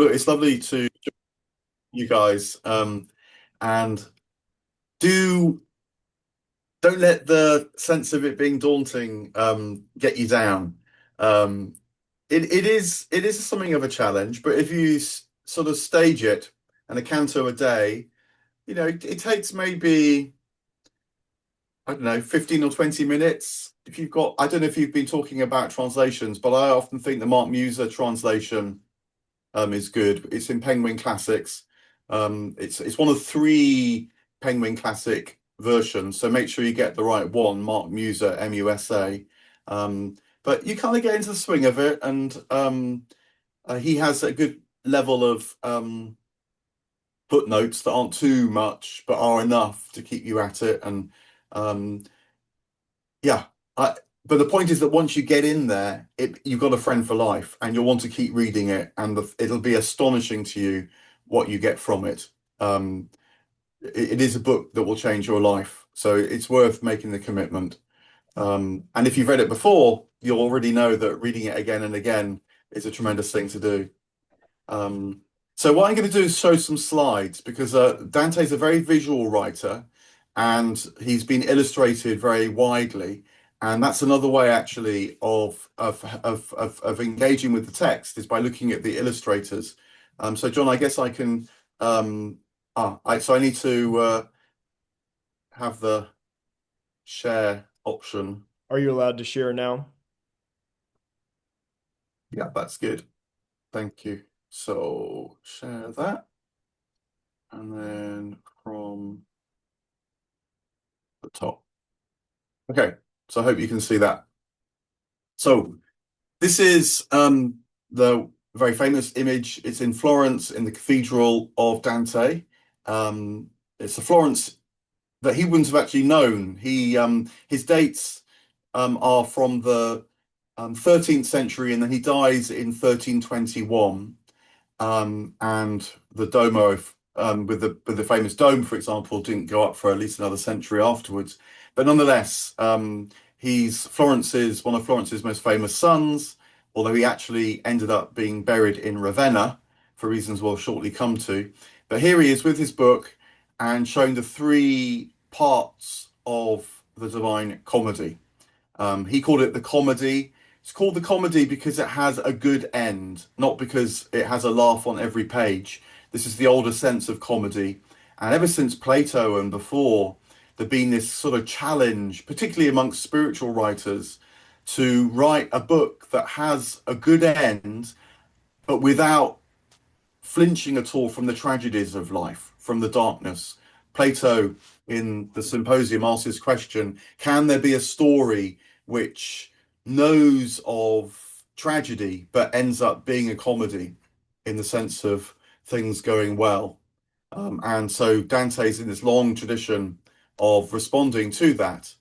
look, it's lovely to you guys. And do don't let the sense of it being daunting get you down. Um, it is something of a challenge, but if you sort of stage it and a canto a day, it takes maybe, I don't know, 15 or 20 minutes. If you've got, I don't know if you've been talking about translations, but I often think the Mark Muser translation is good. It's in Penguin Classics. It's one of three Penguin Classic versions, so make sure you get the right one, Mark Muser, MUSA. But you kind of get into the swing of it, and he has a good level of footnotes that aren't too much, but are enough to keep you at it. And um, yeah, but the point is that once you get in there, you've got a friend for life, and you'll want to keep reading it, and it'll be astonishing to you what you get from it. Um, it is a book that will change your life, so it's worth making the commitment. And if you've read it before, you'll already know that reading it again and again is a tremendous thing to do. Um, so what I'm going to do is show some slides because Dante's a very visual writer and he's been illustrated very widely. And that's another way actually of engaging with the text is by looking at the illustrators. So John, I guess I can so I need to have the share option. Are you allowed to share now? Yeah, that's good. Thank you. So share that. And then from the top. Okay, so I hope you can see that. So this is the very famous image. It's in Florence in the Cathedral of Dante. It's a Florence that he wouldn't have actually known. His dates are from the 13th century, and then he dies in 1321. And the Duomo with the famous dome, for example, didn't go up for at least another century afterwards. But nonetheless, he's Florence's one of Florence's most famous sons, although he actually ended up being buried in Ravenna for reasons we'll shortly come to. But here he is with his book and showing the three parts of the Divine Comedy. He called it the comedy. It's called the comedy because it has a good end, not because it has a laugh on every page. This is the older sense of comedy. And ever since Plato and before, there's been this sort of challenge, particularly amongst spiritual writers, to write a book that has a good end, but without flinching at all from the tragedies of life, from the darkness. Plato, in the Symposium, asks this question: can there be a story which knows of tragedy but ends up being a comedy in the sense of things going well? And so Dante's in this long tradition of responding to that.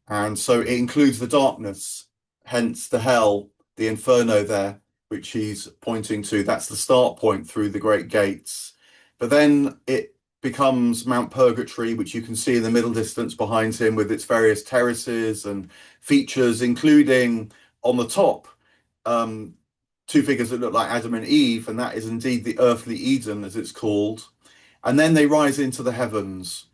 And so it includes the darkness, hence the hell, the Inferno there, which he's pointing to. That's the start point through the great gates. But then it becomes Mount Purgatory, which you can see in the middle distance behind him with its various terraces and features, including on the top, um, two figures that look like Adam and Eve, and that is indeed the earthly Eden, as it's called. And then they rise into the heavens.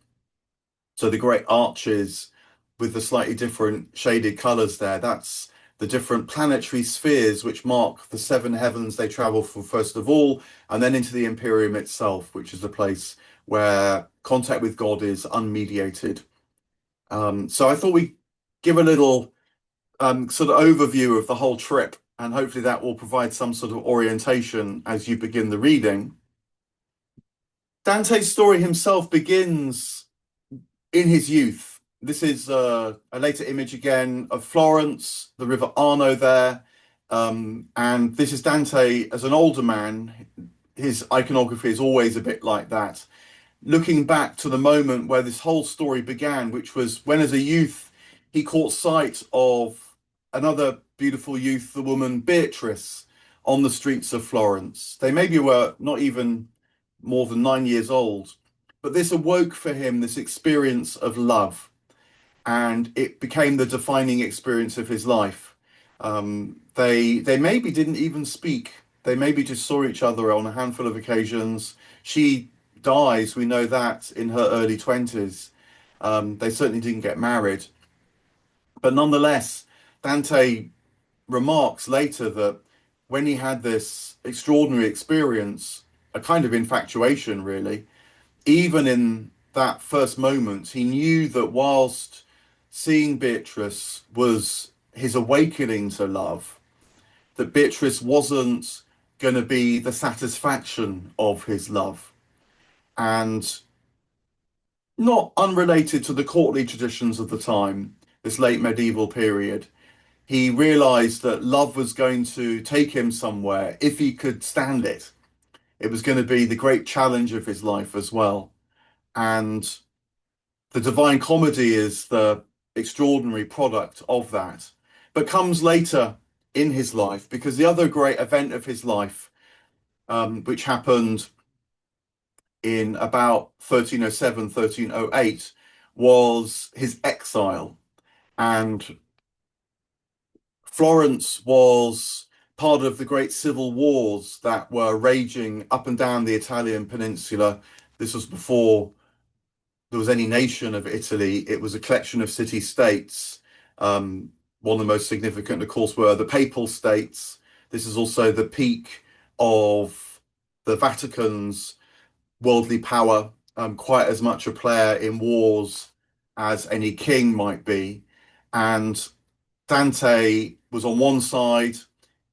So the great arches with the slightly different shaded colors there, that's the different planetary spheres which mark the seven heavens they travel for first of all, and then into the Imperium itself, which is the place where contact with God is unmediated. So I thought we'd give a little sort of overview of the whole trip, and hopefully that will provide some sort of orientation as you begin the reading. Dante's story himself begins in his youth. This is a later image again of Florence, the River Arno there. And this is Dante as an older man. His iconography is always a bit like that. Looking back to the moment where this whole story began, which was when as a youth he caught sight of another beautiful youth, the woman Beatrice, on the streets of Florence. They maybe were not even more than 9 years old. But this awoke for him this experience of love, and it became the defining experience of his life. They maybe didn't even speak. They maybe just saw each other on a handful of occasions. She dies, we know that, in her early 20s. They certainly didn't get married. But nonetheless, Dante remarks later that when he had this extraordinary experience, a kind of infatuation, really, even in that first moment, he knew that whilst seeing Beatrice was his awakening to love, that Beatrice wasn't going to be the satisfaction of his love. And not unrelated to the courtly traditions of the time, this late medieval period, he realized that love was going to take him somewhere if he could stand it. It was going to be the great challenge of his life as well. And the Divine Comedy is the extraordinary product of that, but comes later in his life because the other great event of his life, which happened in about 1307, 1308, was his exile. And Florence was part of the great civil wars that were raging up and down the Italian peninsula. This was before there was any nation of Italy. It was a collection of city-states. One of the most significant, of course, were the Papal States. This is also the peak of the Vatican's worldly power, quite as much a player in wars as any king might be. And Dante was on one side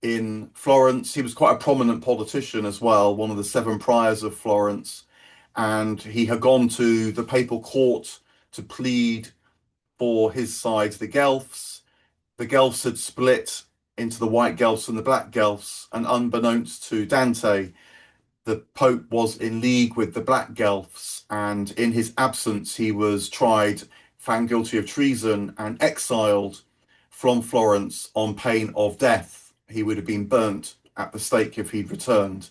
in Florence. He was quite a prominent politician as well, one of the seven priors of Florence. And he had gone to the papal court to plead for his side, the Guelphs. The Guelphs had split into the white Guelphs and the black Guelphs, and unbeknownst to Dante, the Pope was in league with the black Guelphs, and in his absence, he was tried, found guilty of treason, and exiled from Florence on pain of death. He would have been burnt at the stake if he'd returned.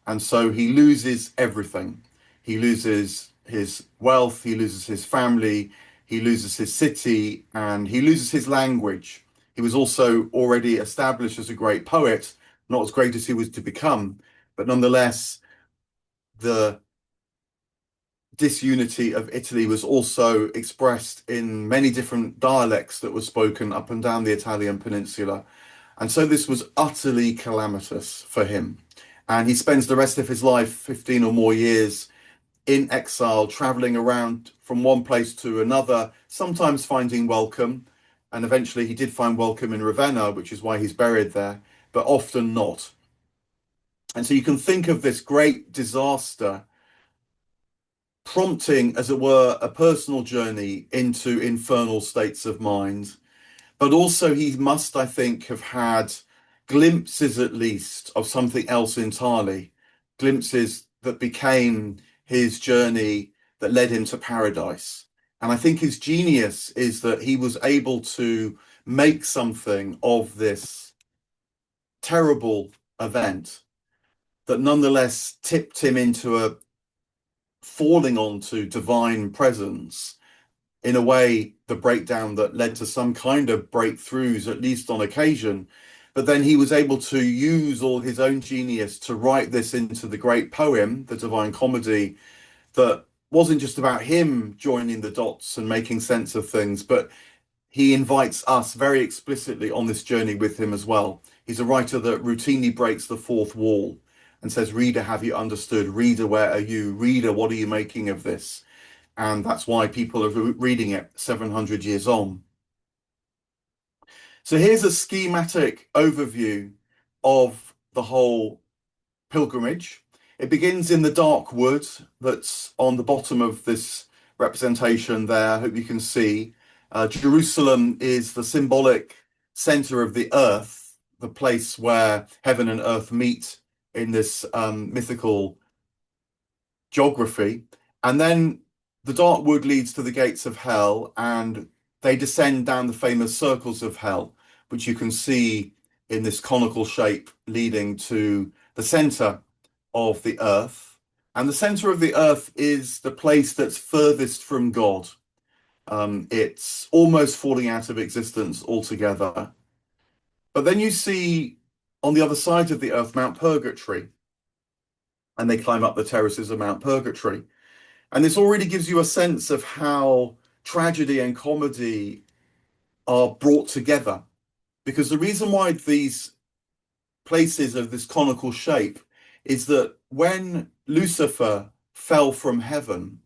And so he loses everything. He loses his wealth, he loses his family, he loses his city, and he loses his language. He was also already established as a great poet, not as great as he was to become, but nonetheless, the disunity of Italy was also expressed in many different dialects that were spoken up and down the Italian peninsula. And so this was utterly calamitous for him. And he spends the rest of his life, 15 or more years, in exile, traveling around from one place to another, sometimes finding welcome. And eventually he did find welcome in Ravenna, which is why he's buried there, but often not. And so you can think of this great disaster prompting, as it were, a personal journey into infernal states of mind. But also, he must, I think, have had glimpses, at least, of something else entirely, glimpses that became his journey that led him to paradise. And I think his genius is that he was able to make something of this terrible event that nonetheless tipped him into a falling onto divine presence, in a way, the breakdown that led to some kind of breakthroughs, at least on occasion. But then he was able to use all his own genius to write this into the great poem, the Divine Comedy, that wasn't just about him joining the dots and making sense of things, but he invites us very explicitly on this journey with him as well. He's a writer that routinely breaks the fourth wall and says, "Reader, have you understood? Reader, where are you? Reader, what are you making of this?" And that's why people are reading it 700 years on. So here's a schematic overview of the whole pilgrimage. It begins in the dark wood that's on the bottom of this representation there. I hope you can see. Jerusalem is the symbolic center of the earth, the place where heaven and earth meet in this mythical geography. And then the dark wood leads to the gates of hell, and they descend down the famous circles of hell, which you can see in this conical shape leading to the center of the earth. And the center of the earth is the place that's furthest from God. It's almost falling out of existence altogether. But then you see on the other side of the earth, Mount Purgatory, and they climb up the terraces of Mount Purgatory. And this already gives you a sense of how tragedy and comedy are brought together. Because the reason why these places of this conical shape is that when Lucifer fell from heaven,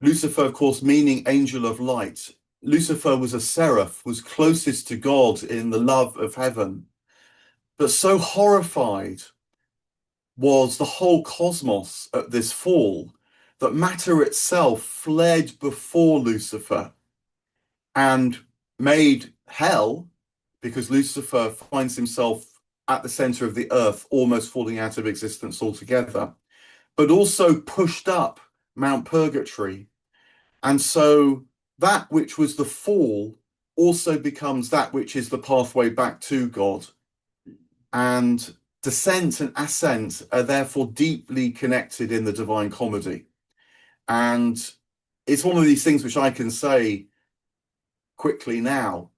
Lucifer, of course, meaning angel of light, Lucifer was a seraph, was closest to God in the love of heaven. But so horrified was the whole cosmos at this fall that matter itself fled before Lucifer and made hell, because Lucifer finds himself at the center of the earth, almost falling out of existence altogether, but also pushed up Mount Purgatory. And so that which was the fall also becomes that which is the pathway back to God. And descent and ascent are therefore deeply connected in the Divine Comedy. And it's one of these things which I can say quickly now,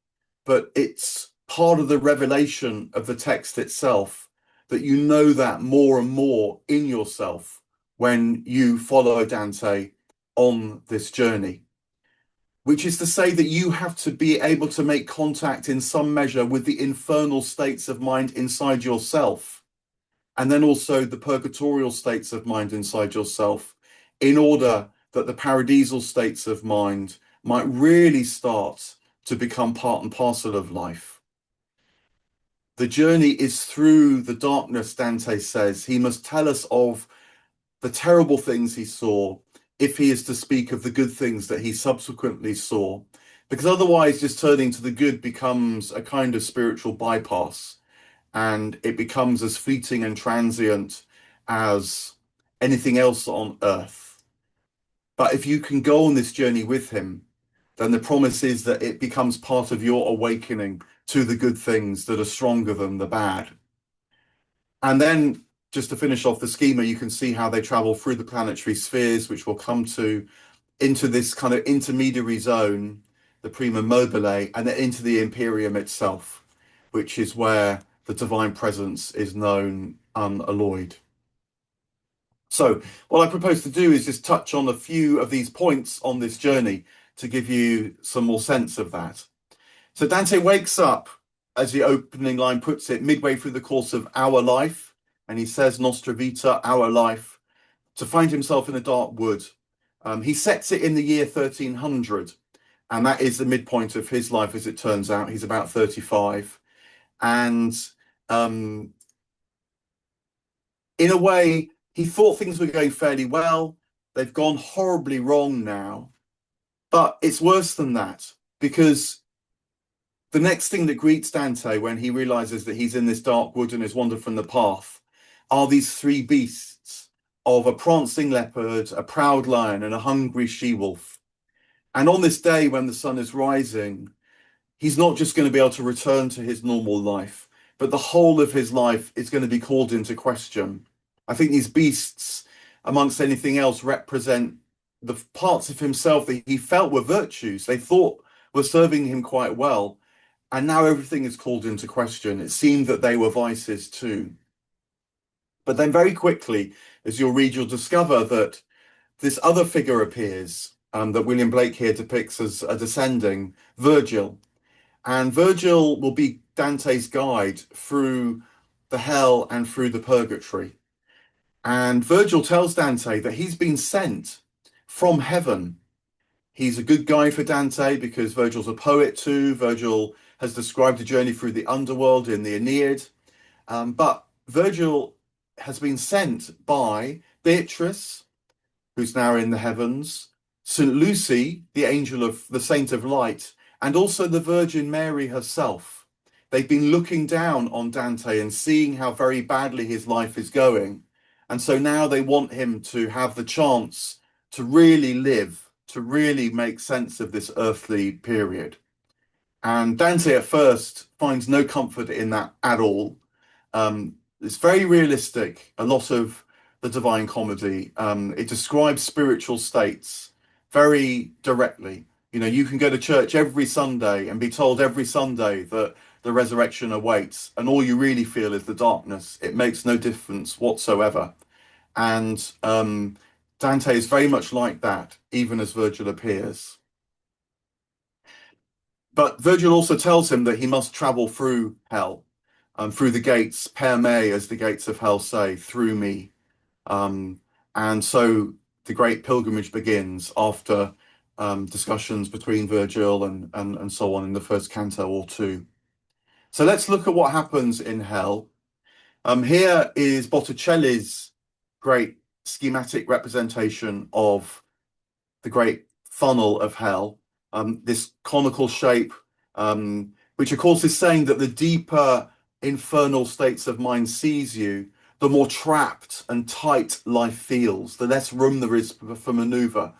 but it's part of the revelation of the text itself that you know that more and more in yourself when you follow Dante on this journey, which is to say that you have to be able to make contact in some measure with the infernal states of mind inside yourself, and then also the purgatorial states of mind inside yourself, in order that the paradisal states of mind might really start to become part and parcel of life. The journey is through the darkness, Dante says. He must tell us of the terrible things he saw, if he is to speak of the good things that he subsequently saw, because otherwise just turning to the good becomes a kind of spiritual bypass, and it becomes as fleeting and transient as anything else on earth. But if you can go on this journey with him, then the promise is that it becomes part of your awakening to the good things that are stronger than the bad. And then, just to finish off the schema, you can see how they travel through the planetary spheres, which we'll come to, into this kind of intermediary zone, the prima mobile, and then into the Imperium itself, which is where the divine presence is known unalloyed. So what I propose to do is just touch on a few of these points on this journey to give you some more sense of that. So Dante wakes up, as the opening line puts it, midway through the course of our life, and he says Nostra Vita, our life, to find himself in a dark wood. He sets it in the year 1300, and that is the midpoint of his life, as it turns out. He's about 35. And in a way, he thought things were going fairly well. They've gone horribly wrong now. But it's worse than that, because the next thing that greets Dante when he realizes that he's in this dark wood and has wandered from the path are these three beasts of a prancing leopard, a proud lion, and a hungry she-wolf. And on this day when the sun is rising, he's not just going to be able to return to his normal life, but the whole of his life is going to be called into question. I think these beasts, amongst anything else, represent the parts of himself that he felt were virtues, they thought were serving him quite well. And now everything is called into question. It seemed that they were vices too. But then very quickly, as you'll read, you'll discover that this other figure appears, that William Blake here depicts as a descending, Virgil. And Virgil will be Dante's guide through the hell and through the purgatory. And Virgil tells Dante that he's been sent from heaven. He's a good guy for Dante because Virgil's a poet too. Virgil has described a journey through the underworld in the Aeneid. But Virgil has been sent by Beatrice, who's now in the heavens, St. Lucy, the angel of the saint of light, and also the Virgin Mary herself. They've been looking down on Dante and seeing how very badly his life is going. And so now they want him to have the chance to really live, to really make sense of this earthly period. And Dante at first finds no comfort in that at all. It's very realistic, a lot of the Divine Comedy. It describes spiritual states very directly. You know, you can go to church every Sunday and be told every Sunday that the resurrection awaits, and all you really feel is the darkness. It makes no difference whatsoever. And Dante is very much like that, even as Virgil appears. But Virgil also tells him that he must travel through hell, through the gates, per me, as the gates of hell say, through me. Um, and so the great pilgrimage begins after discussions between Virgil and so on in the first canto or two. So let's look at what happens in hell. Here is Botticelli's great schematic representation of the great funnel of hell, this conical shape, which of course is saying that the deeper infernal states of mind seize you, the more trapped and tight life feels, the less room there is for maneuver.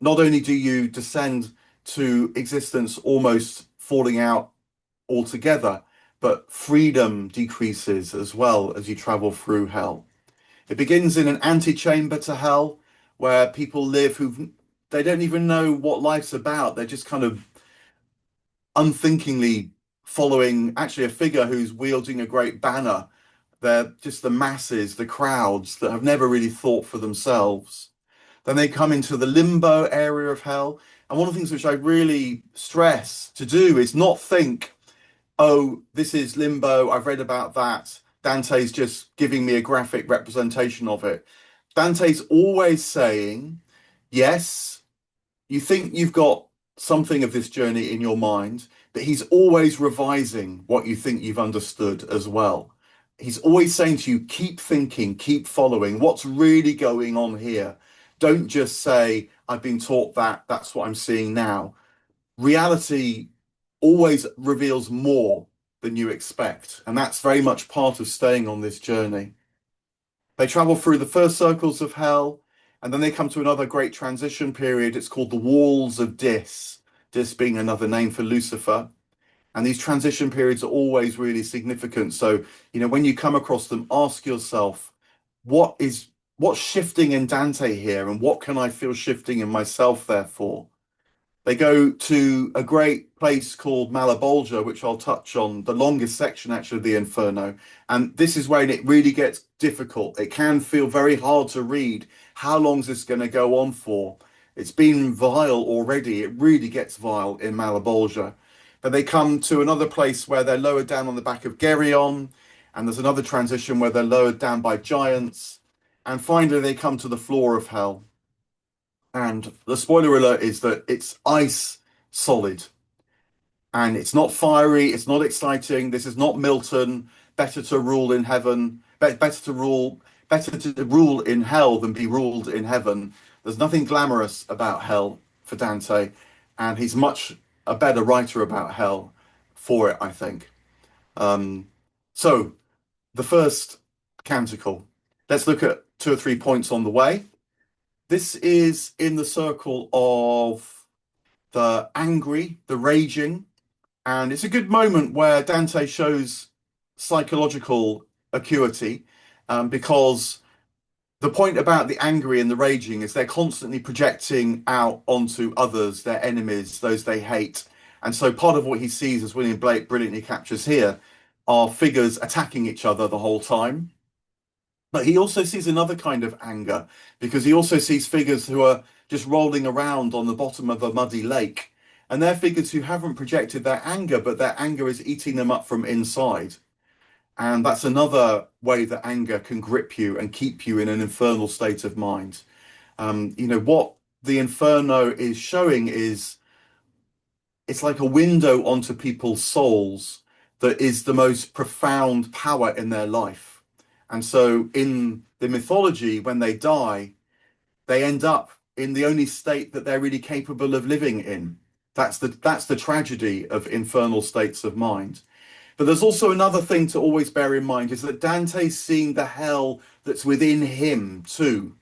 Not only do you descend to existence almost falling out altogether, but freedom decreases as well as you travel through hell. It begins in an antechamber to hell where people live who they don't even know what life's about. They're just kind of unthinkingly following actually a figure who's wielding a great banner. They're just the masses, the crowds that have never really thought for themselves. Then they come into the limbo area of hell. And one of the things which I really stress to do is not think, oh, this is limbo. I've read about that. Dante's just giving me a graphic representation of it. Dante's always saying, yes, you think you've got something of this journey in your mind, but he's always revising what you think you've understood as well. He's always saying to you, keep thinking, keep following. What's really going on here? Don't just say, I've been taught that, that's what I'm seeing now. Reality always reveals more than you expect. And that's very much part of staying on this journey. They travel through the first circles of hell, and then they come to another great transition period. It's called the Walls of Dis, Dis being another name for Lucifer. And these transition periods are always really significant. So, when you come across them, ask yourself, what's shifting in Dante here, and what can I feel shifting in myself, therefore? They go to a great place called Malebolgia, which I'll touch on, the longest section actually of the Inferno. And this is where it really gets difficult. It can feel very hard to read. How long is this going to go on for? It's been vile already. It really gets vile in Malebolgia. But they come to another place where they're lowered down on the back of Geryon, and there's another transition where they're lowered down by giants. And finally, they come to the floor of hell. And the spoiler alert is that it's ice solid and it's not fiery, it's not exciting. This is not Milton. Better to rule in heaven, better to rule in hell than be ruled in heaven. There's nothing glamorous about hell for Dante, and he's much a better writer about hell for it, I think. So the first canticle. Let's look at 2 or 3 points on the way. This is in the circle of the angry, the raging, and it's a good moment where Dante shows psychological acuity, because the point about the angry and the raging is they're constantly projecting out onto others, their enemies, those they hate. And so part of what he sees, as William Blake brilliantly captures here, are figures attacking each other the whole time. But he also sees another kind of anger, because he also sees figures who are just rolling around on the bottom of a muddy lake. And they're figures who haven't projected their anger, but their anger is eating them up from inside. And that's another way that anger can grip you and keep you in an infernal state of mind. What the Inferno is showing is it's like a window onto people's souls that is the most profound power in their life. And so in the mythology, when they die, they end up in the only state that they're really capable of living in. That's the tragedy of infernal states of mind. But there's also another thing to always bear in mind is that Dante's seeing the hell that's within him too.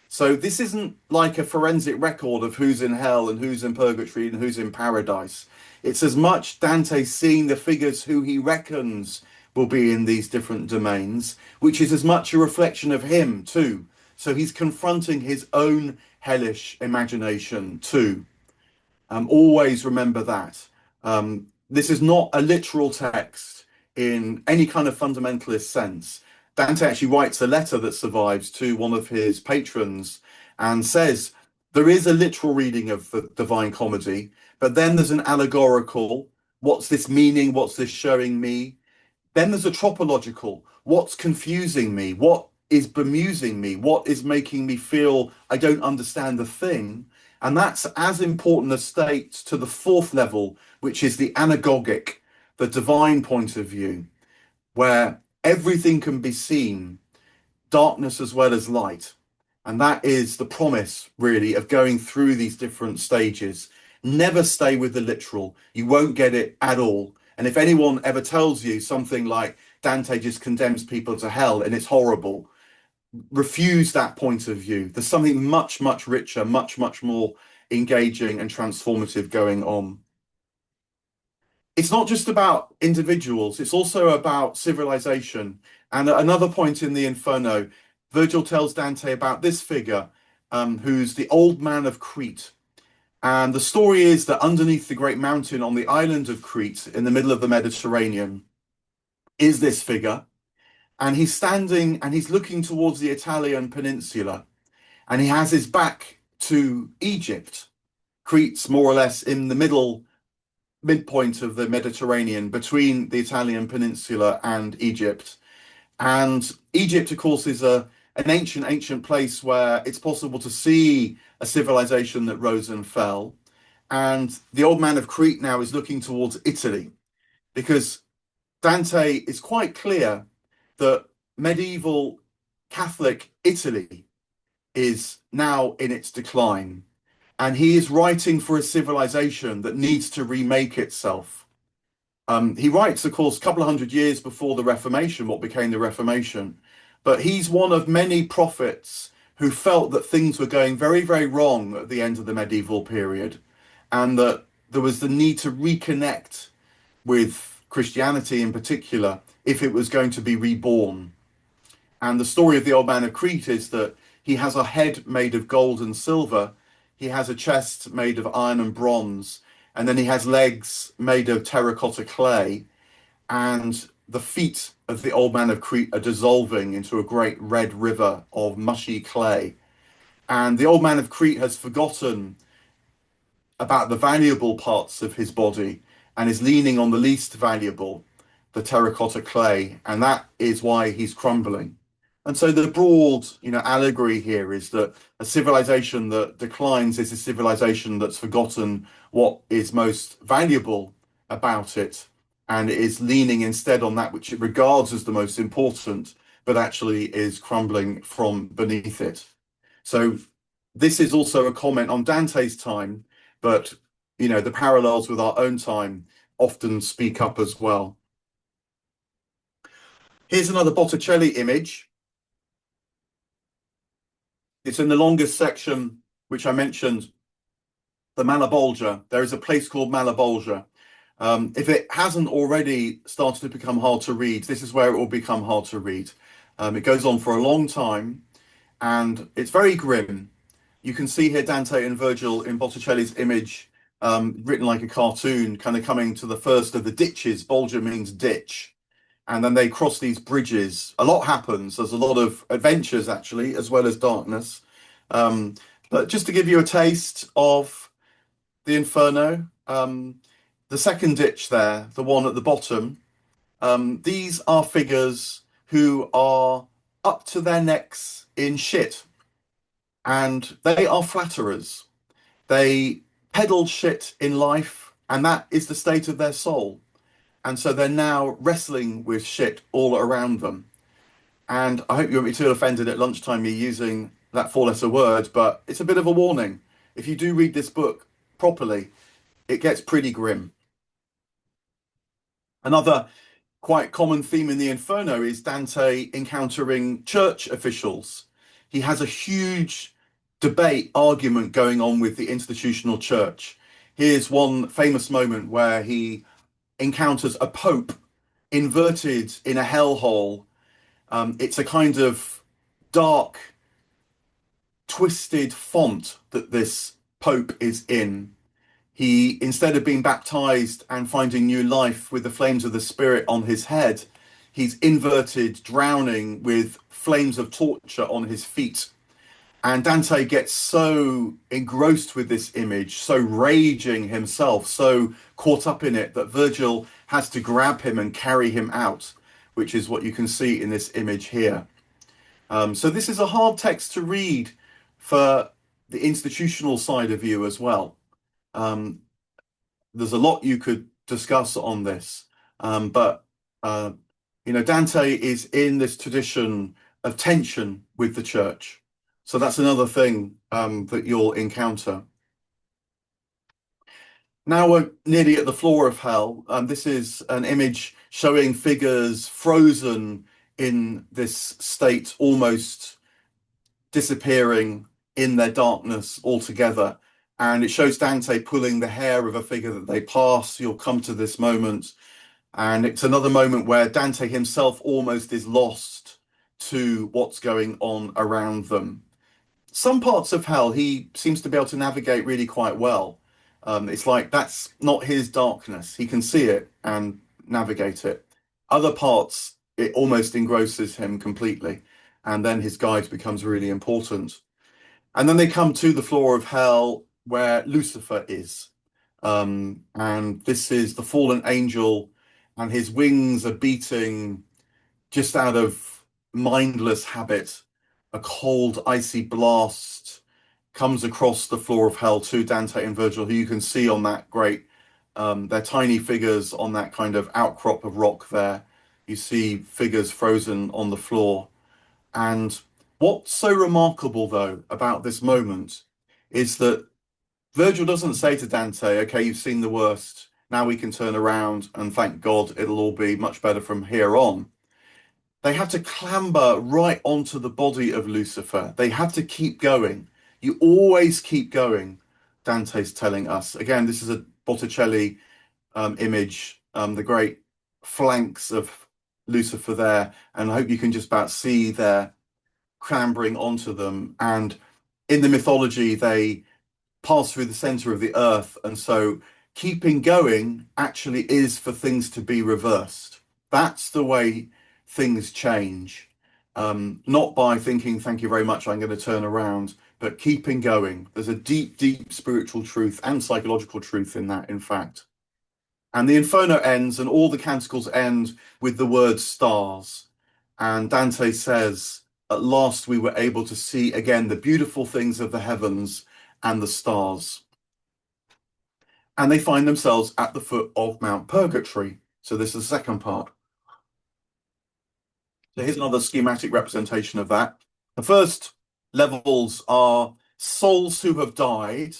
So this isn't like a forensic record of who's in hell and who's in purgatory and who's in paradise. It's as much Dante seeing the figures who he reckons will be in these different domains, which is as much a reflection of him too. So he's confronting his own hellish imagination too. Always remember that. This is not a literal text in any kind of fundamentalist sense. Dante actually writes a letter that survives to one of his patrons and says there is a literal reading of the Divine Comedy, but then there's an allegorical. What's this meaning? What's this showing me? Then there's a tropological. What's confusing me? What is bemusing me? What is making me feel I don't understand the thing? And that's as important a state to the fourth level, which is the anagogic, the divine point of view, where everything can be seen, darkness as well as light. And that is the promise, really, of going through these different stages. Never stay with the literal. You won't get it at all. And if anyone ever tells you something like Dante just condemns people to hell and it's horrible, refuse that point of view. There's something much, much richer, much, much more engaging and transformative going on. It's not just about individuals, it's also about civilization. And at another point in the Inferno, Virgil tells Dante about this figure, who's the old man of Crete. And the story is that underneath the great mountain on the island of Crete, in the middle of the Mediterranean, is this figure. And he's standing and he's looking towards the Italian peninsula. And he has his back to Egypt. Crete's more or less in the midpoint of the Mediterranean between the Italian peninsula and Egypt. And Egypt, of course, is an ancient place where it's possible to see a civilization that rose and fell. And the old man of Crete now is looking towards Italy because Dante is quite clear that medieval Catholic Italy is now in its decline. And he is writing for a civilization that needs to remake itself. He writes, of course, a couple of hundred years before the Reformation, what became the Reformation. But he's one of many prophets who felt that things were going very, very wrong at the end of the medieval period, and that there was the need to reconnect with Christianity in particular if it was going to be reborn. And the story of the old man of Crete is that he has a head made of gold and silver, he has a chest made of iron and bronze, and then he has legs made of terracotta clay, and the feet of the old man of Crete are dissolving into a great red river of mushy clay. And the old man of Crete has forgotten about the valuable parts of his body and is leaning on the least valuable, the terracotta clay, and that is why he's crumbling. And so the broad, allegory here is that a civilization that declines is a civilization that's forgotten what is most valuable about it and is leaning instead on that which it regards as the most important, but actually is crumbling from beneath it. So this is also a comment on Dante's time, but the parallels with our own time often speak up as well. Here's another Botticelli image. It's in the longest section, which I mentioned, the Malebolgia. There is a place called Malebolgia. If it hasn't already started to become hard to read, this is where it will become hard to read. It goes on for a long time, and it's very grim. You can see here Dante and Virgil in Botticelli's image, written like a cartoon, kind of coming to the first of the ditches. Bolgia means ditch. And then they cross these bridges. A lot happens. There's a lot of adventures, actually, as well as darkness. Um, but just to give you a taste of the Inferno, the second ditch there, the one at the bottom, these are figures who are up to their necks in shit. And they are flatterers. They peddle shit in life, and that is the state of their soul. And so they're now wrestling with shit all around them. And I hope you won't be too offended at lunchtime me using that four-letter word, but it's a bit of a warning. If you do read this book properly, it gets pretty grim. Another quite common theme in the Inferno is Dante encountering church officials. He has a huge debate, argument going on with the institutional church. Here's one famous moment where he encounters a pope inverted in a hellhole. It's a kind of dark, twisted font that this pope is in. He, instead of being baptized and finding new life with the flames of the Spirit on his head, he's inverted, drowning with flames of torture on his feet. And Dante gets so engrossed with this image, so raging himself, so caught up in it, that Virgil has to grab him and carry him out, which is what you can see in this image here. So this is a hard text to read for the institutional side of you as well. Um, there's a lot you could discuss on this, but Dante is in this tradition of tension with the church. So that's another thing that you'll encounter. Now we're nearly at the floor of hell. This is an image showing figures frozen in this state, almost disappearing in their darkness altogether. And it shows Dante pulling the hair of a figure that they pass. You'll come to this moment. And it's another moment where Dante himself almost is lost to what's going on around them. Some parts of hell he seems to be able to navigate really quite well. It's like that's not his darkness. He can see it and navigate it. Other parts, it almost engrosses him completely. And then his guide becomes really important. And then they come to the floor of hell where Lucifer is. And this is the fallen angel, and his wings are beating just out of mindless habit. A cold, icy blast comes across the floor of hell to Dante and Virgil, who you can see on that great, they're tiny figures on that kind of outcrop of rock there. You see figures frozen on the floor. And what's so remarkable, though, about this moment is that Virgil doesn't say to Dante, okay, you've seen the worst. Now we can turn around and thank God it'll all be much better from here on. They have to clamber right onto the body of Lucifer. They have to keep going. You always keep going, Dante's telling us. Again, this is a Botticelli image, the great flanks of Lucifer there. And I hope you can just about see their clambering onto them. And in the mythology, they pass through the center of the earth. And so keeping going actually is for things to be reversed. That's the way things change. Not by thinking, thank you very much, I'm going to turn around, but keeping going. There's a deep, deep spiritual truth and psychological truth in that, in fact. And the Inferno ends, and all the canticles end with the word stars. And Dante says, at last we were able to see again the beautiful things of the heavens and the stars. And they find themselves at the foot of Mount Purgatory. So this is the second part. So here's another schematic representation of that. The first levels are souls who have died,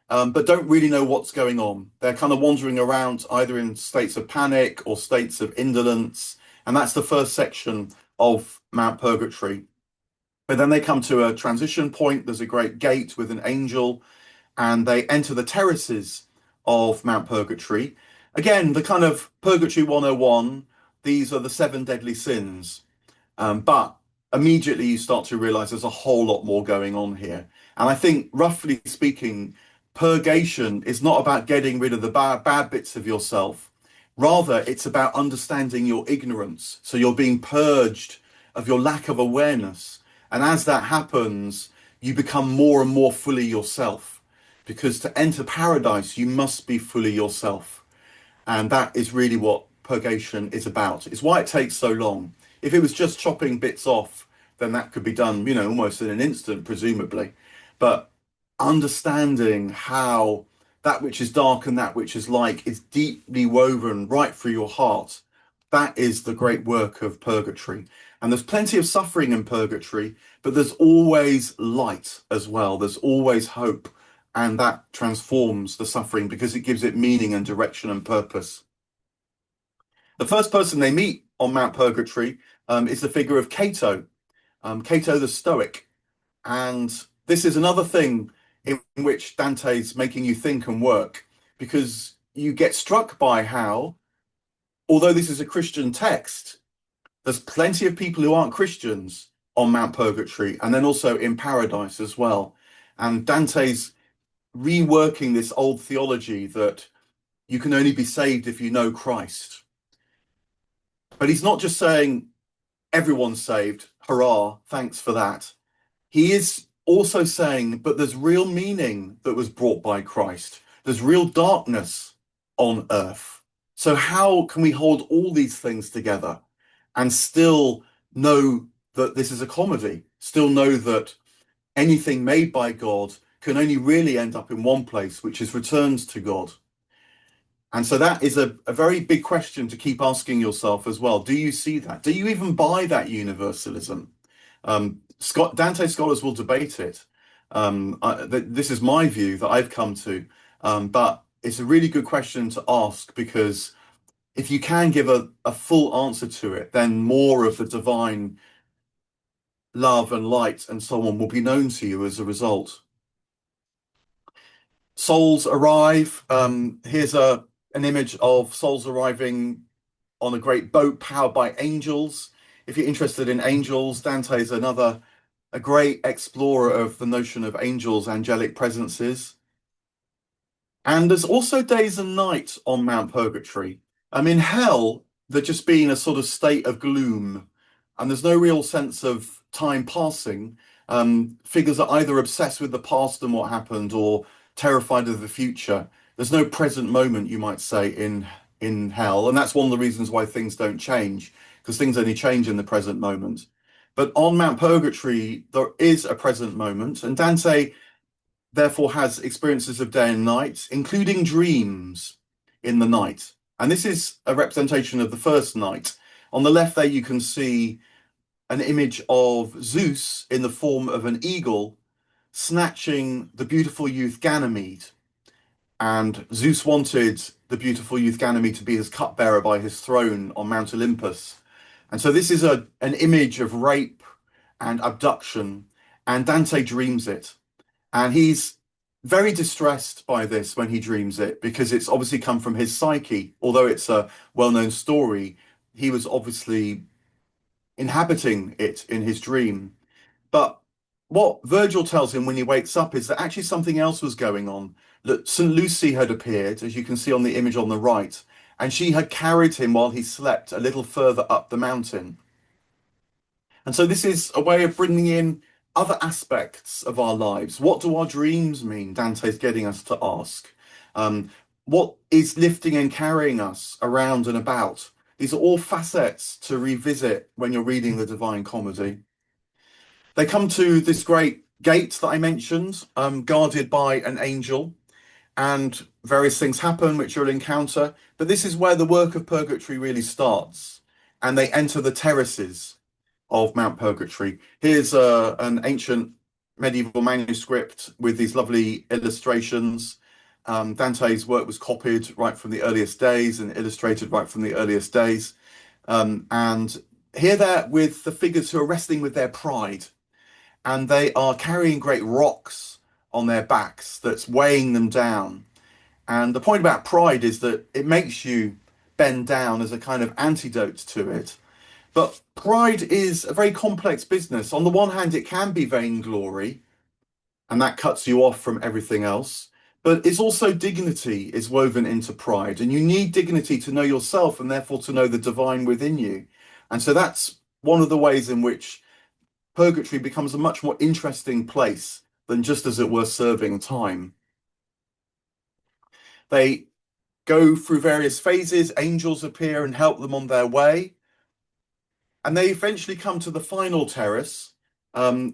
but don't really know what's going on. They're kind of wandering around either in states of panic or states of indolence. And that's the first section of Mount Purgatory. But then they come to a transition point. There's a great gate with an angel, and they enter the terraces of Mount Purgatory. Again, the kind of Purgatory 101, these are the 7 deadly sins. But immediately you start to realize there's a whole lot more going on here. And I think, roughly speaking, purgation is not about getting rid of the bad bits of yourself. Rather, it's about understanding your ignorance. So you're being purged of your lack of awareness. And as that happens, you become more and more fully yourself. Because to enter paradise, you must be fully yourself. And that is really what purgation is about. It's why it takes so long. If it was just chopping bits off, then that could be done, almost in an instant, presumably. But understanding how that which is dark and that which is light is deeply woven right through your heart, that is the great work of purgatory. And there's plenty of suffering in purgatory, but there's always light as well. There's always hope. And that transforms the suffering because it gives it meaning and direction and purpose. The first person they meet on Mount Purgatory is the figure of Cato, Cato the Stoic. And this is another thing in which Dante's making you think and work, because you get struck by how, although this is a Christian text, there's plenty of people who aren't Christians on Mount Purgatory, and then also in paradise as well. And Dante's reworking this old theology that you can only be saved if you know Christ. But he's not just saying everyone's saved, hurrah, thanks for that. He is also saying, but there's real meaning that was brought by Christ. There's real darkness on earth. So how can we hold all these things together and still know that this is a comedy? Still know that anything made by God can only really end up in one place, which is returned to God. And so that is a very big question to keep asking yourself as well. Do you see that? Do you even buy that universalism? Dante scholars will debate it. This is my view that I've come to, but it's a really good question to ask, because if you can give a full answer to it, then more of the divine love and light and so on will be known to you as a result. Souls arrive. Here's an image of souls arriving on a great boat powered by angels. If you're interested in angels, Dante is a great explorer of the notion of angels, angelic presences. And there's also days and nights on Mount Purgatory. In hell, there's just been a sort of state of gloom, and there's no real sense of time passing. Figures are either obsessed with the past and what happened, or terrified of the future. There's no present moment, you might say, in hell, and that's one of the reasons why things don't change, because things only change in the present moment. But on Mount Purgatory, there is a present moment, and Dante therefore has experiences of day and night, including dreams in the night. And this is a representation of the first night. On the left there, you can see an image of Zeus in the form of an eagle snatching the beautiful youth Ganymede. And Zeus wanted the beautiful youth Ganymede to be his cupbearer by his throne on Mount Olympus. And so this is an image of rape and abduction, and Dante dreams it. And he's very distressed by this when he dreams it, because it's obviously come from his psyche. Although it's a well-known story, he was obviously inhabiting it in his dream. But what Virgil tells him when he wakes up is that actually something else was going on, that St. Lucy had appeared, as you can see on the image on the right, and she had carried him while he slept a little further up the mountain. And so this is a way of bringing in other aspects of our lives. What do our dreams mean? Dante's getting us to ask. What is lifting and carrying us around and about? These are all facets to revisit when you're reading the Divine Comedy. They come to this great gate that I mentioned, guarded by an angel, and various things happen which you'll encounter. But this is where the work of Purgatory really starts, and they enter the terraces of Mount Purgatory. Here's an ancient medieval manuscript with these lovely illustrations. Dante's work was copied right from the earliest days and illustrated right from the earliest days. And here they're with the figures who are wrestling with their pride, and they are carrying great rocks on their backs that's weighing them down. And the point about pride is that it makes you bend down as a kind of antidote to it. But pride is a very complex business. On the one hand, it can be vainglory, and that cuts you off from everything else. But it's also dignity is woven into pride, and you need dignity to know yourself and therefore to know the divine within you. And so that's one of the ways in which Purgatory becomes a much more interesting place than just, as it were, serving time. They go through various phases, angels appear and help them on their way. And they eventually come to the final terrace,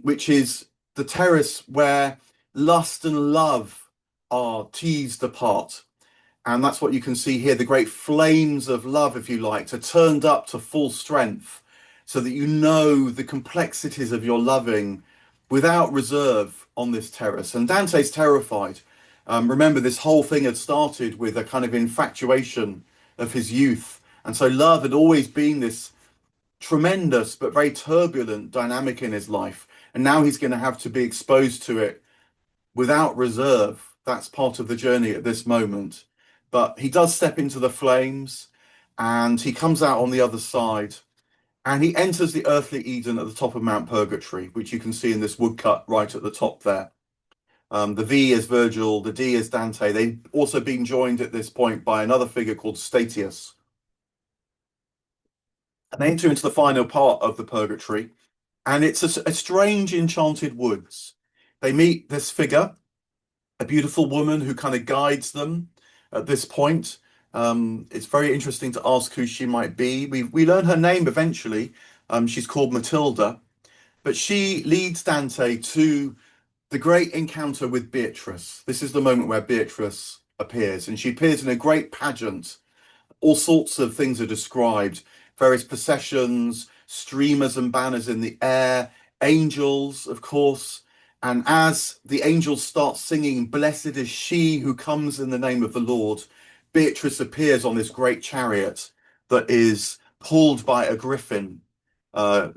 which is the terrace where lust and love are teased apart. And that's what you can see here. The great flames of love, if you like, are turned up to full strength so that you know the complexities of your loving without reserve on this terrace. And Dante's terrified. Remember, this whole thing had started with a kind of infatuation of his youth. And so love had always been this tremendous but very turbulent dynamic in his life. And now he's going to have to be exposed to it without reserve. That's part of the journey at this moment. But he does step into the flames, and he comes out on the other side, and he enters the earthly Eden at the top of Mount Purgatory, which you can see in this woodcut right at the top there. The V is Virgil, the D is Dante. They've also been joined at this point by another figure called Statius. And they enter into the final part of the Purgatory, and it's a strange enchanted woods. They meet this figure, a beautiful woman who kind of guides them at this point. It's very interesting to ask who she might be. We learn her name eventually. She's called Matilda, but she leads Dante to the great encounter with Beatrice. This is the moment where Beatrice appears, and she appears in a great pageant. All sorts of things are described, various processions, streamers and banners in the air, angels, of course. And as the angels start singing, "Blessed is she who comes in the name of the Lord," Beatrice appears on this great chariot that is pulled by a griffin.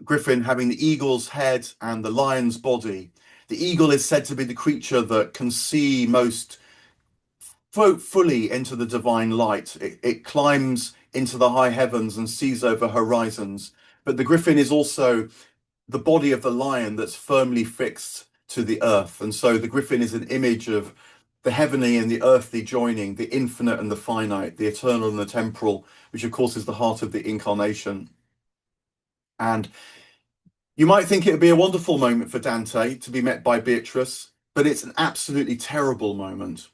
Griffin having the eagle's head and the lion's body. The eagle is said to be the creature that can see most fully into the divine light. It climbs into the high heavens and sees over horizons. But the griffin is also the body of the lion that's firmly fixed to the earth. And so the griffin is an image of the heavenly and the earthly joining, the infinite and the finite, the eternal and the temporal, which of course is the heart of the incarnation. And you might think it would be a wonderful moment for Dante to be met by Beatrice, but it's an absolutely terrible moment.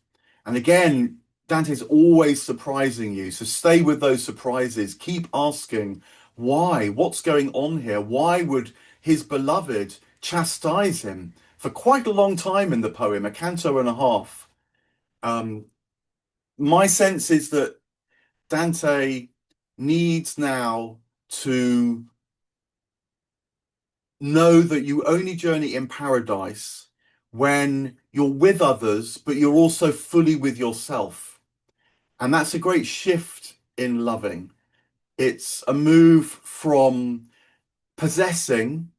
And again, Dante's always surprising you. So stay with those surprises. Keep asking why? What's going on here? Why would his beloved chastise him for quite a long time in the poem, a canto and a half? Um, my sense is that Dante needs now to know that you only journey in paradise when you're with others, but you're also fully with yourself. And that's a great shift in loving. It's a move from possessing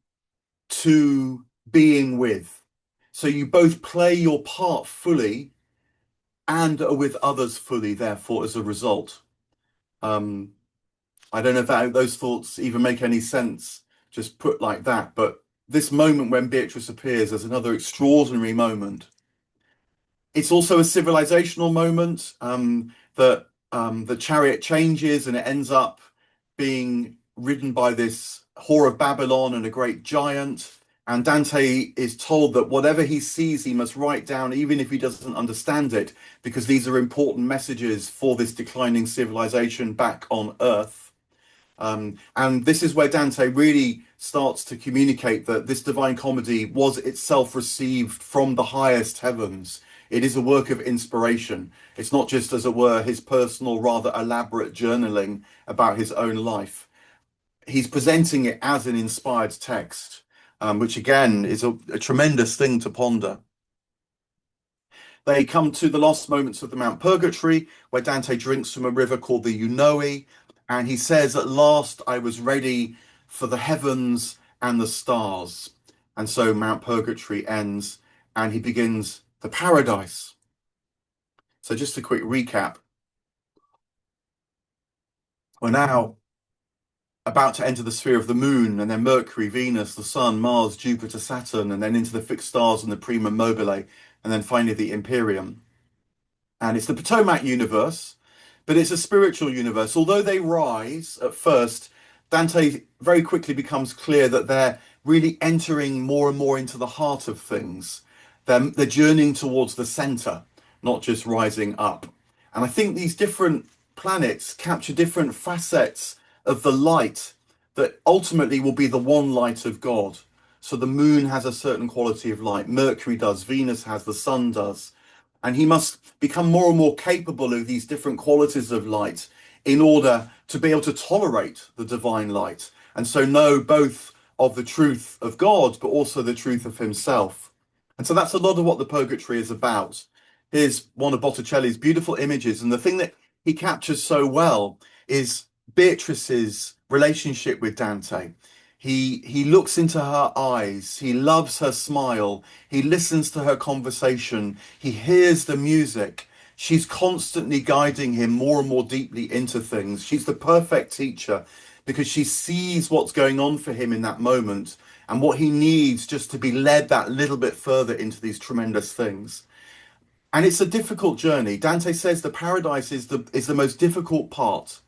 to being with. So you both play your part fully and are with others fully, therefore, as a result. Um, I don't know if those thoughts even make any sense, just put like that. But this moment when Beatrice appears as another extraordinary moment. It's also a civilizational moment that the chariot changes and it ends up being ridden by this whore of Babylon and a great giant. And Dante is told that whatever he sees, he must write down, even if he doesn't understand it, because these are important messages for this declining civilization back on Earth. And this is where Dante really starts to communicate that this Divine Comedy was itself received from the highest heavens. It is a work of inspiration. It's not just, as it were, his personal, rather elaborate journaling about his own life. He's presenting it as an inspired text, which again is a tremendous thing to ponder. They come to the last moments of the Mount Purgatory, where Dante drinks from a river called the Eunoe, and he says, "At last I was ready for the heavens and the stars." And so Mount Purgatory ends, and he begins the paradise. So just a quick recap. We're now about to enter the sphere of the moon, and then Mercury, Venus, the Sun, Mars, Jupiter, Saturn, and then into the fixed stars and the Primum Mobile, and then finally the Imperium. And it's the Potomac universe, but it's a spiritual universe. Although they rise at first, Dante very quickly becomes clear that they're really entering more and more into the heart of things. They're journeying towards the center, not just rising up. And I think these different planets capture different facets of the light that ultimately will be the one light of God. So the moon has a certain quality of light, Mercury does, Venus has, the sun does. And he must become more and more capable of these different qualities of light in order to be able to tolerate the divine light. And so know both of the truth of God, but also the truth of himself. And so that's a lot of what the Purgatory is about. Here's one of Botticelli's beautiful images. And the thing that he captures so well is Beatrice's relationship with Dante. He looks into her eyes, he loves her smile, he listens to her conversation, he hears the music. She's constantly guiding him more and more deeply into things. She's the perfect teacher because she sees what's going on for him in that moment and what he needs just to be led that little bit further into these tremendous things. And it's a difficult journey. Dante says the paradise is the most difficult part,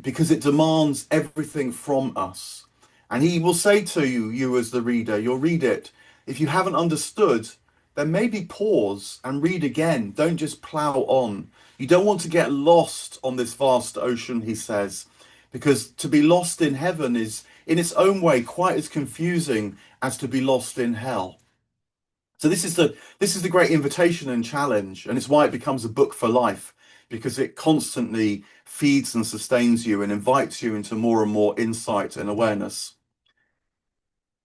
because it demands everything from us. And he will say to you, you as the reader, you'll read it. If you haven't understood, then maybe pause and read again. Don't just plow on. You don't want to get lost on this vast ocean, he says, because to be lost in heaven is, in its own way, quite as confusing as to be lost in hell. So this is the great invitation and challenge, and it's why it becomes a book for life, because it constantly feeds and sustains you and invites you into more and more insight and awareness.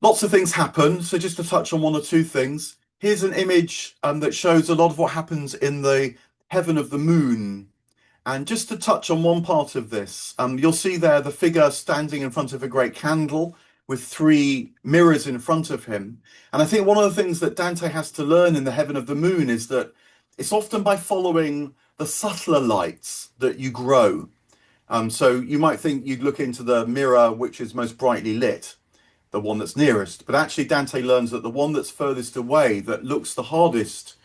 Lots of things happen, so just to touch on one or two things. Here's an image that shows a lot of what happens in the heaven of the moon. And just to touch on one part of this, you'll see there the figure standing in front of a great candle with three mirrors in front of him. And I think one of the things that Dante has to learn in the heaven of the moon is that it's often by following the subtler lights that you grow. So you might think you'd look into the mirror which is most brightly lit, the one that's nearest. But actually, Dante learns that the one that's furthest away, that looks the hardest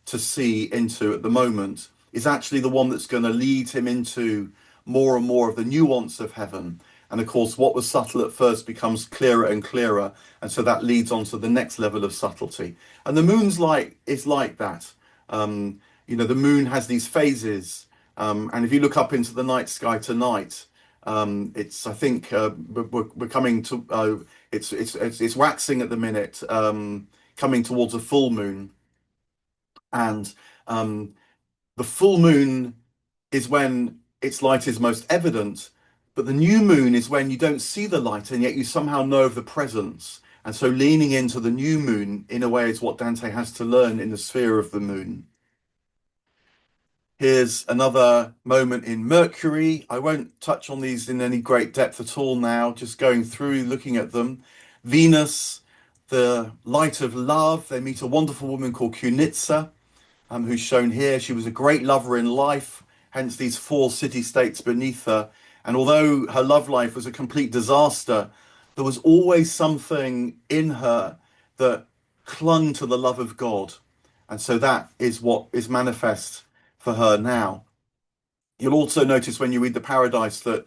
to see into at the moment, is actually the one that's going to lead him into more and more of the nuance of heaven. And of course, what was subtle at first becomes clearer and clearer. And so that leads on to the next level of subtlety. And the moon's light is like that. The moon has these phases. And if you look up into the night sky tonight, it's, I think, we're coming to, it's waxing at the minute, coming towards a full moon. And the full moon is when its light is most evident, but the new moon is when you don't see the light and yet you somehow know of the presence. And so leaning into the new moon, in a way, is what Dante has to learn in the sphere of the moon. Here's another moment in Mercury. I won't touch on these in any great depth at all now, just going through, looking at them. Venus, the light of love. They meet a wonderful woman called Cunitza, who's shown here. She was a great lover in life, hence these four city-states beneath her. And although her love life was a complete disaster, there was always something in her that clung to the love of God. And so that is what is manifest for her now. You'll also notice when you read the Paradise that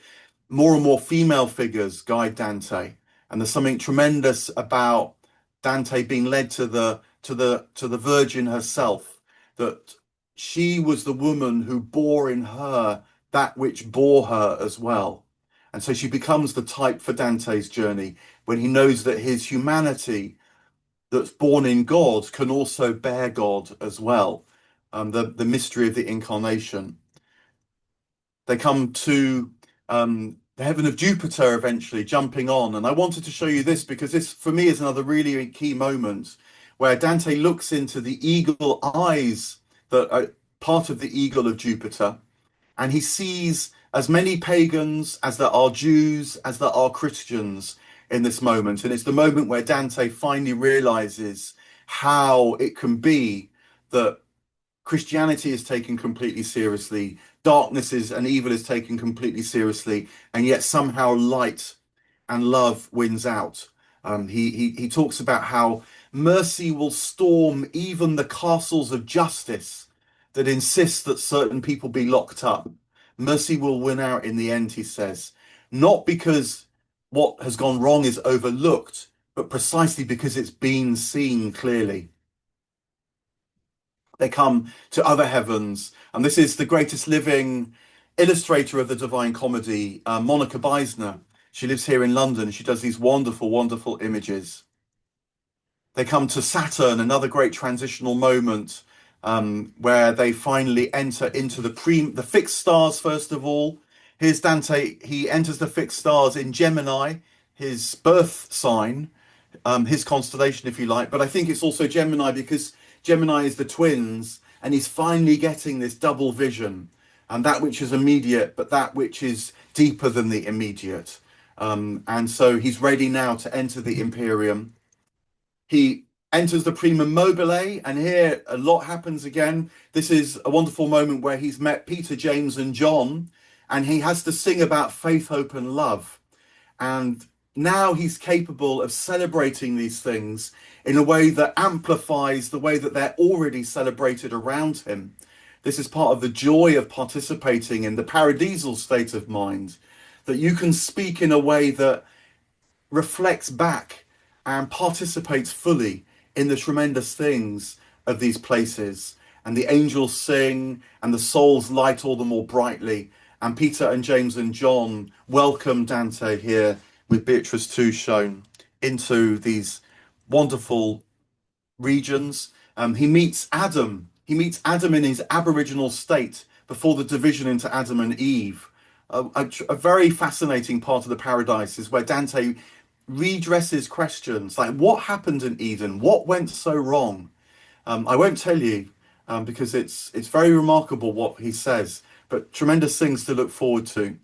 more and more female figures guide Dante, and there's something tremendous about Dante being led to the Virgin herself, that she was the woman who bore in her that which bore her as well. And so she becomes the type for Dante's journey, when he knows that his humanity that's born in God can also bear God as well. The mystery of the incarnation. They come to the heaven of Jupiter eventually, jumping on. And I wanted to show you this because this, for me, is another really key moment where Dante looks into the eagle eyes that are part of the eagle of Jupiter, and he sees as many pagans as there are Jews, as there are Christians in this moment. And it's the moment where Dante finally realizes how it can be that Christianity is taken completely seriously, darkness is and evil is taken completely seriously, and yet somehow light and love wins out. He talks about how mercy will storm even the castles of justice that insist that certain people be locked up. Mercy will win out in the end, he says, not because what has gone wrong is overlooked, but precisely because it's been seen clearly. They come to other heavens, and this is the greatest living illustrator of the Divine Comedy, Monica Beisner. She lives here in London. She does these wonderful, wonderful images. They come to Saturn, another great transitional moment, where they finally enter into the fixed stars. First of all, here's Dante. He enters the fixed stars in Gemini, his birth sign, his constellation, if you like. But I think it's also Gemini because Gemini is the twins, and he's finally getting this double vision, and that which is immediate, but that which is deeper than the immediate. And so he's ready now to enter the Imperium. He enters the Primum Mobile, and here a lot happens again. This is a wonderful moment where he's met Peter, James, and John, and he has to sing about faith, hope, and love. And now he's capable of celebrating these things in a way that amplifies the way that they're already celebrated around him. This is part of the joy of participating in the paradisal state of mind, that you can speak in a way that reflects back and participates fully in the tremendous things of these places. And the angels sing, and the souls light all the more brightly. And Peter and James and John welcome Dante here with Beatrice too shown into these wonderful regions. He meets Adam. He meets Adam in his aboriginal state before the division into Adam and Eve. A very fascinating part of the paradise is where Dante redresses questions like what happened in Eden, what went so wrong. I won't tell you because it's very remarkable what he says, but tremendous things to look forward to.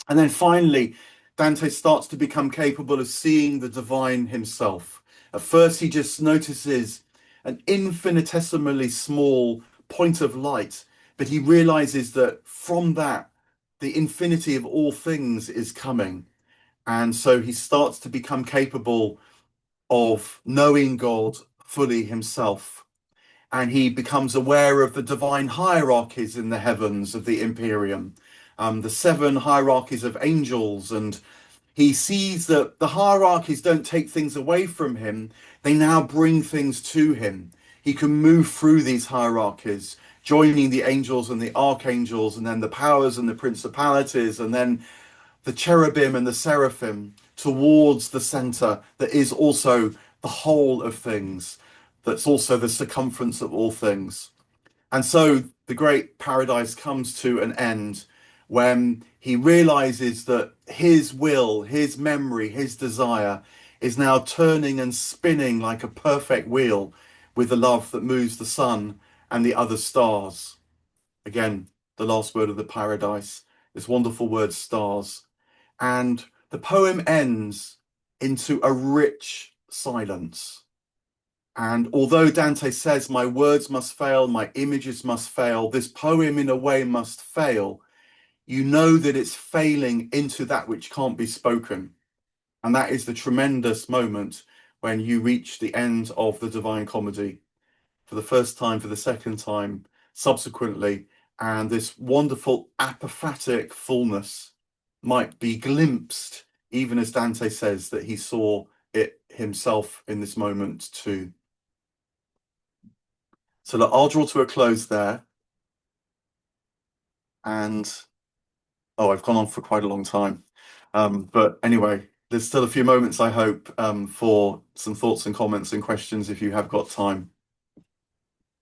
And then finally, Dante starts to become capable of seeing the divine himself. At first, he just notices an infinitesimally small point of light, but he realizes that from that, the infinity of all things is coming. And so he starts to become capable of knowing God fully himself. And he becomes aware of the divine hierarchies in the heavens of the Imperium, the seven hierarchies of angels. And he sees that the hierarchies don't take things away from him, they now bring things to him. He can move through these hierarchies, joining the angels and the archangels, and then the powers and the principalities, and then the cherubim and the seraphim towards the center that is also the whole of things, that's also the circumference of all things. And so the great paradise comes to an end when he realizes that his will, his memory, his desire is now turning and spinning like a perfect wheel with the love that moves the sun and the other stars. Again, the last word of the paradise, this wonderful word, stars. And the poem ends into a rich silence. And although Dante says, my words must fail, my images must fail, this poem in a way must fail, you know that it's failing into that which can't be spoken. And that is the tremendous moment when you reach the end of the Divine Comedy for the first time, for the second time, subsequently, and this wonderful apophatic fullness might be glimpsed, even as Dante says that he saw it himself in this moment too. So look, I'll draw to a close there. And oh, I've gone on for quite a long time. But anyway, there's still a few moments, I hope, for some thoughts and comments and questions if you have got time.